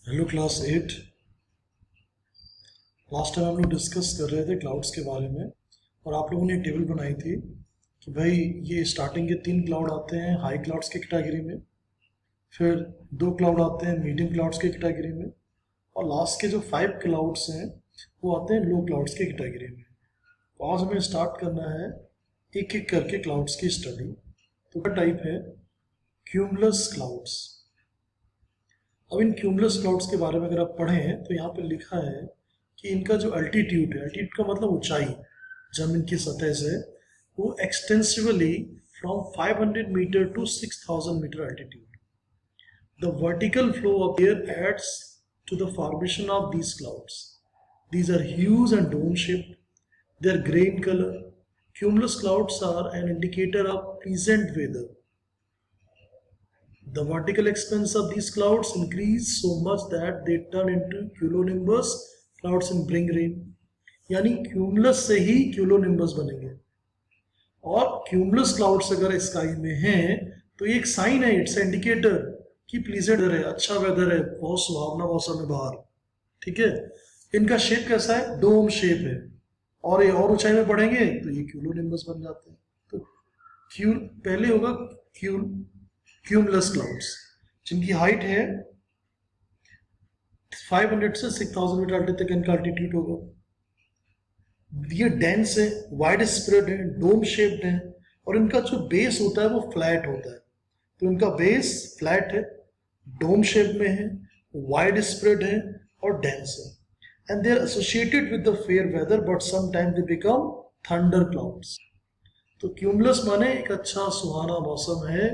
Hello class 8। Last time हम लोग discuss कर रहे थे क्लाउड्स के बारे में और आप लोगों ने एक टेबल बनाई थी कि भाई ये स्टार्टिंग के 3 क्लाउड आते हैं हाई क्लाउड्स की कैटेगरी में, फिर 2 क्लाउड आते हैं मीडियम क्लाउड्स की कैटेगरी में और लास्ट के जो 5 क्लाउड्स हैं वो आते हैं लो क्लाउड्स की कैटेगरी में। तो आज हमें स्टार्ट करना है एक एक करके क्लाउड्स की स्टडी। तो क्या टाइप है? Cumulus clouds. अब इन क्यूमुलस क्लाउड्स के बारे में अगर आप पढ़ें तो यहाँ पे लिखा है कि इनका जो अल्टीट्यूड है, अल्टीट्यूड का मतलब ऊंचाई जमीन की सतह से, वो extensively from 500 metre to 6000 metre altitude. The vertical flow of air aids to the formation of these clouds. These are huge and dome shaped. They are grey in color. Cumulus clouds are an indicator of pleasant weather. The vertical expanse of these clouds increase so much that they turn into cumulonimbus clouds and bring rain. यानी cumulus से ही क्यूलोनिम्बस बनेंगे और cumulus clouds अगर sky में हैं तो ये एक साइन है, इट्स इंडिकेटर कि प्लीजेंट है, अच्छा वेदर है, बहुत सुहावना मौसम है बाहर। ठीक है, इनका शेप कैसा है? डोम शेप है और ये और ऊंचाई में बढ़ेंगे तो ये क्यूलोनिम्बस बन जाते हैं। तो पहले होगा क्यूमुलस क्लाउड्स जिनकी हाइट है 500 से 6000 मीटर अल्टीट्यूड तक इनका अल्टीट्यूड होगा। ये डेंस है, वाइड स्प्रेड है, डोम शेप्ड है और इनका जो बेस होता है वो फ्लैट होता है। तो इनका बेस फ्लैट है, डोम शेप में है, वाइड स्प्रेड है और डेंस है। And they are associated with the fair weather, but sometimes they become thunder clouds. तो क्यूमुलस माने एक अच्छा सुहाना मौसम है,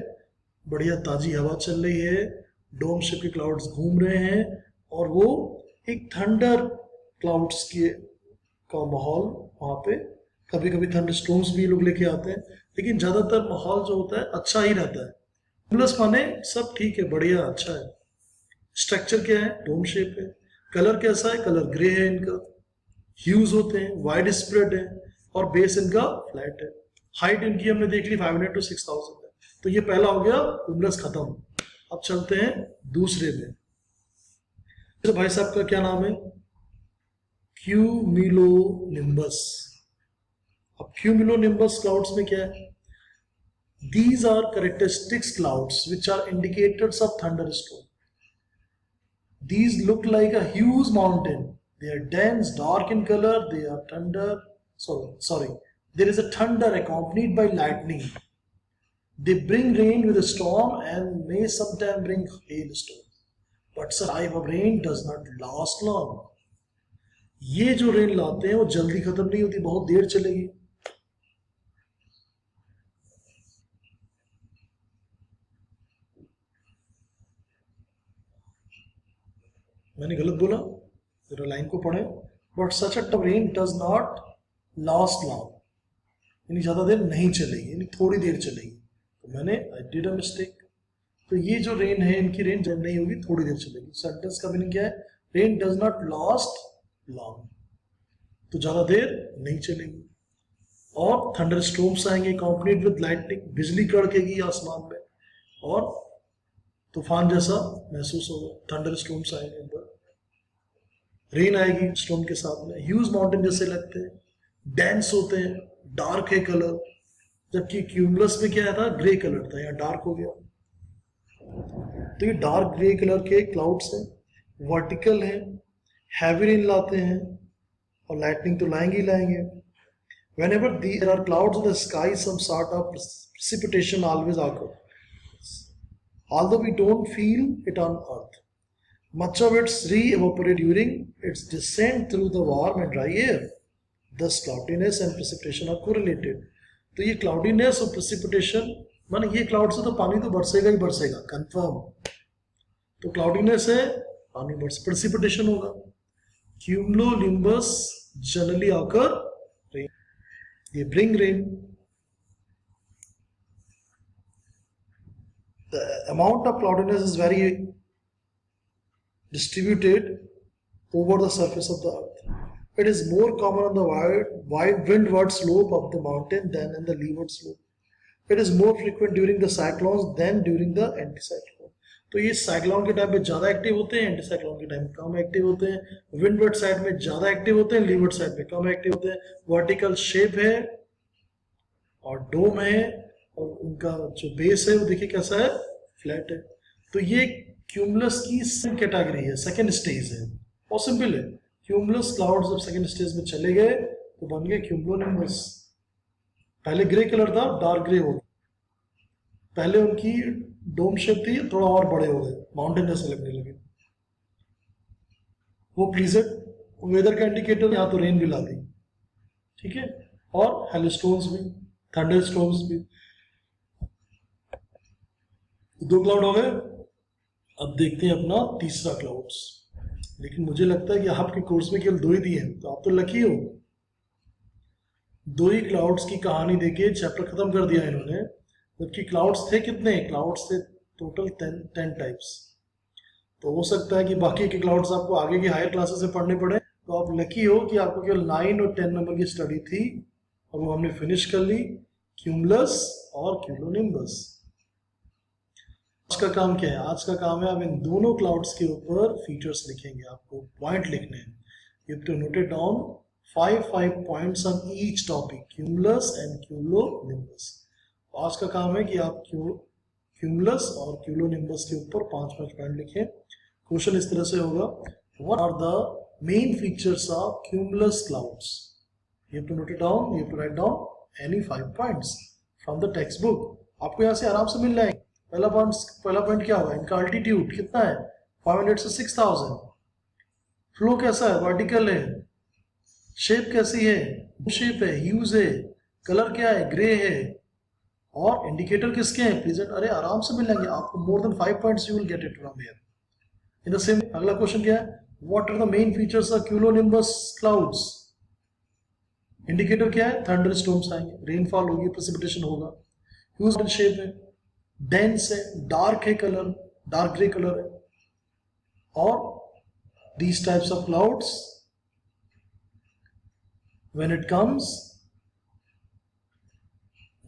बढ़िया ताजी हवा चल रही है, डोम शेप के क्लाउड्स घूम रहे हैं और वो एक थंडर क्लाउड्स के का माहौल वहाँ पे, कभी कभी थंडर स्टॉर्म्स भी लोग लेके आते हैं, लेकिन ज़्यादातर माहौल जो होता है अच्छा ही रहता है। क्यूमुलस माने सब ठीक है, बढ़िया, अच्छा है। स्ट्रक्चर क्या है? डोम शेप है। कलर कैसा है? कलर ग्रे है इनका। ह्यूज होते हैं, वाइड स्प्रेड है और बेस इनका फ्लैट है। हाइट इनकी हमने देख ली 500 टू 6000 है। तो ये पहला हो गया क्यूमुलस खत्म। अब चलते हैं दूसरे में। तो भाई साहब का क्या नाम है? क्यूमुलोनिम्बस। अब क्यूमुलोनिम्बस क्लाउड्स में क्या है? These are characteristics clouds which are indicators of thunder storm. These look like a huge mountain. They are dense, dark in color. They are thunder. Sorry. There is a thunder accompanied by lightning. They bring rain with a storm and may sometimes bring hailstorm. But sir, type of rain does not last long. ये जो rain लाते हैं वो जल्दी खत्म नहीं होती, बहुत देर चलेगी। मैंने गलत बोला, जरा लाइन को पढ़े। But such a rain does not last long, यानी ज़्यादा देर नहीं चलेगी, यानी थोड़ी देर चलेगी। तो मैंने आई डिड अ मिस्टेक। तो ये जो रेन है इनकी रेन जब नहीं होगी, थोड़ी देर चलेगी। सेंटेंस का मीनिंग क्या है? Rain does not last long, तो ज़्यादा देर नहीं चलेगी। और थंडर स्टॉर्म्स आएंगे अकॉम्पनीड विद लाइटनिंग, बिजली कड़केगी आसमान में और तूफान जैसा महसूस होगा। थंडर स्टॉर्म्स आएंगे, रेन आएगी स्टॉर्म के साथ में। ह्यूज माउंटेन जैसे लगते हैं, डेंस होते हैं, डार्क है कलर, जबकि क्यूमुलस में क्या था? ग्रे कलर था, यहाँ डार्क हो गया। तो ये डार्क ग्रे कलर के क्लाउड्स हैं, वर्टिकल हैं, हैवी रेन लाते हैं और लाइटनिंग तो लाएंगे ही लाएंगे। Whenever there are clouds in the sky, some sort of precipitation always occurs. Although we don't feel it on Earth, much of it re-evaporates during its descent through the warm and dry air. Thus, cloudiness and precipitation are correlated. तो ये cloudiness और precipitation, माने ये cloud से तो पानी तो बरसेगा ही बरसेगा, confirm. तो cloudiness है, पानी बरस, precipitation होगा। Cumulonimbus generally occur rain. They bring rain. The amount of cloudiness is very distributed over the surface of the earth. It is more common on the wide windward slope of the mountain than in the leeward slope. It is more frequent during the cyclones than during the anticyclone. तो ये cyclone के time पे ज्यादा active होते हैं, anti cyclone के time कम active होते हैं, विंडवर्ड साइड में ज्यादा एक्टिव होते हैं, लीववर्ड साइड में कम एक्टिव होते हैं। वर्टिकल शेप है और डोम है और उनका जो बेस है वो देखिए कैसा है, फ्लैट है। तो ये क्यूमुलस की सेकंड कैटेगरी है, सेकंड स्टेज है। और सिंपल है, क्यूमुलस क्लाउड्स जब सेकंड स्टेज में चले गए तो बन गए क्यूमुलोनिम्बस। पहले ग्रे कलर था, डार्क ग्रे हो गया। पहले उनकी डोम शेप थी, थोड़ा और बड़े हो गए, माउंटेन जैसे लगने लगे। वो प्लीजेंट वेदर का इंडिकेटर, यहाँ तो रेन भी ला दी, ठीक है, और हेलस्टोन्स भी, थंडर स्टॉर्म्स भी। दो क्लाउड हो गए। अब देखते हैं अपना तीसरा क्लाउड्स। लेकिन मुझे लगता है कि आपके कोर्स में केवल दो ही दिए हैं, तो आप तो लकी हो। दो ही क्लाउड्स की कहानी देके चैप्टर खत्म कर दिया इन्होंने, जबकि क्लाउड्स थे कितने, क्लाउड्स थे टोटल 10 टाइप्स। तो हो सकता है कि बाकी के क्लाउड्स आपको आगे की हायर क्लासेस में पढ़ने पड़े। तो आप लकी हो कि आपको केवल 9 और 10 नंबर की स्टडी थी और वो हमने फिनिश कर ली, क्यूमुलस और क्यूमुलोनिम्बस। आज का काम क्या है, आज का काम है आप इन दोनों क्लाउड्स के ऊपर फीचर्स लिखेंगे, आपको पॉइंट लिखने हैं। You have to note it down 5 points on each topic, cumulus and cumulonimbus. आज का काम है कि आप क्यूमुलस और क्यूमुलोनिम्बस के ऊपर 5 पॉइंट लिखें। क्वेश्चन इस तरह से होगा, what are the main features of cumulus clouds. You have to note it down, you have to write down any 5 points from the text book. आपको यहाँ से आराम से मिल जाएंगे। पहला पॉइंट क्या होगा, इनका अल्टीट्यूड कितना है, 500 से 6000। फ्लो कैसा है, वर्टिकल है। शेप कैसी है, शेप है, ह्यूज है। कलर क्या है, ग्रे है। और इंडिकेटर किसके हैं, प्रेजेंट। अरे आराम से मिल जाएंगे आपको, more than 5 points you will get it from here. In the same अगला क्वेश्चन क्या है, what are the main features of cumulonimbus clouds. Indicator क्या है, थंडर स्टॉर्म्स आएंगे, रेनफॉल होगी, प्रेसिपिटेशन होगा। ह्यूज शेप है, डेंस है, डार्क है कलर, डार्क ग्रे कलर है। और these types of clouds when it comes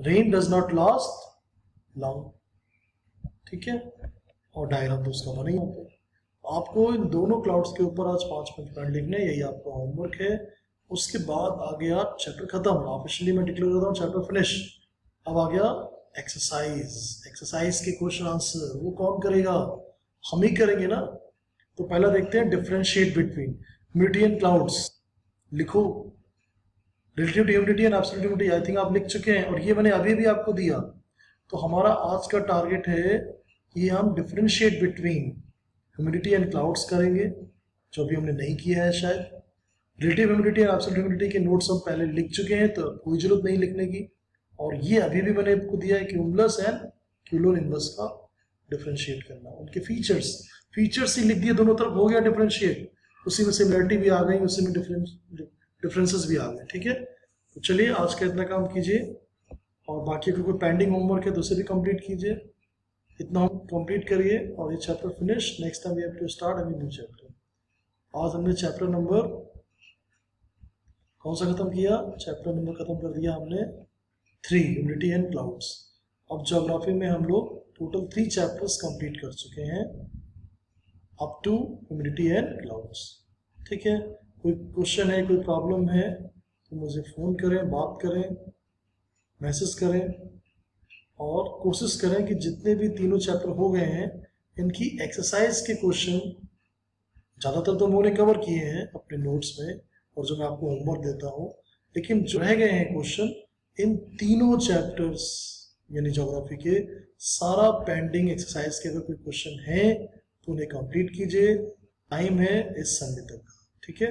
rain does not last long, ठीक है। और डायग्राम तो उसका बना ही यहाँ पे। आपको इन दोनों क्लाउड्स के ऊपर आज 5 पॉइंट लिखने, यही आपका होमवर्क है। उसके बाद आ गया चैप्टर खत्म, ऑफिशियली मैं डिक्लेयर करता हूँ चैप्टर फिनिश। अब आ गया एक्सरसाइज। एक्सरसाइज के क्वेश्चन आंसर वो कौन करेगा, हम ही करेंगे ना। तो पहला देखते हैं, differentiate between humidity and clouds. लिखो relative humidity and absolute humidity, I think आप लिख चुके हैं और ये मैंने अभी भी आपको दिया। तो हमारा आज का टारगेट है कि हम differentiate between humidity and clouds करेंगे, जो अभी हमने नहीं किया है शायद। Relative humidity and absolute humidity के नोट्स हम पहले लिख चुके हैं, तो कोई जरूरत नहीं लिखने की। और ये अभी भी मैंने आपको दिया है, क्यूमुलस एंड क्यूमुलोनिम्बस का डिफरेंशिएट करना, उनके फीचर्स ही लिख दिए, दोनों तरफ हो गया डिफरेंशिएट। उसी में सिमिलरिटी भी आ गई, उसी में डिफरेंसेस भी आ गए, ठीक है। तो चलिए आज का इतना काम कीजिए, और बाकी अगर कोई पेंडिंग होमवर्क है तो उसे भी कंप्लीट कीजिए। इतना हम कंप्लीट करिए और ये chapter finish. Next time we have to start a new chapter. आज हमने चैप्टर नंबर कौन सा खत्म किया, चैप्टर नंबर खत्म कर दिया हमने 3, ह्यूमिडिटी एंड क्लाउड्स। अब ज्योग्राफी में हम लोग टोटल 3 चैप्टर्स कंप्लीट कर चुके हैं up to humidity and clouds, ठीक है। कोई क्वेश्चन है, कोई प्रॉब्लम है तो मुझे फ़ोन करें, बात करें, मैसेज करें, और कोशिश करें कि जितने भी तीनों चैप्टर हो गए हैं इनकी एक्सरसाइज के क्वेश्चन ज़्यादातर तो उन्होंने कवर किए हैं अपने नोट्स में और जो मैं आपको होमवर्क देता हूँ, लेकिन जो रह गए हैं क्वेश्चन इन तीनों चैप्टर्स यानी ज्योग्राफी के सारा पेंडिंग एक्सरसाइज के अगर कोई क्वेश्चन है तो उन्हें कंप्लीट कीजिए। टाइम है इस संडे तक, ठीक है।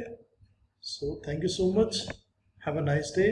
So thank you so much, have a nice day.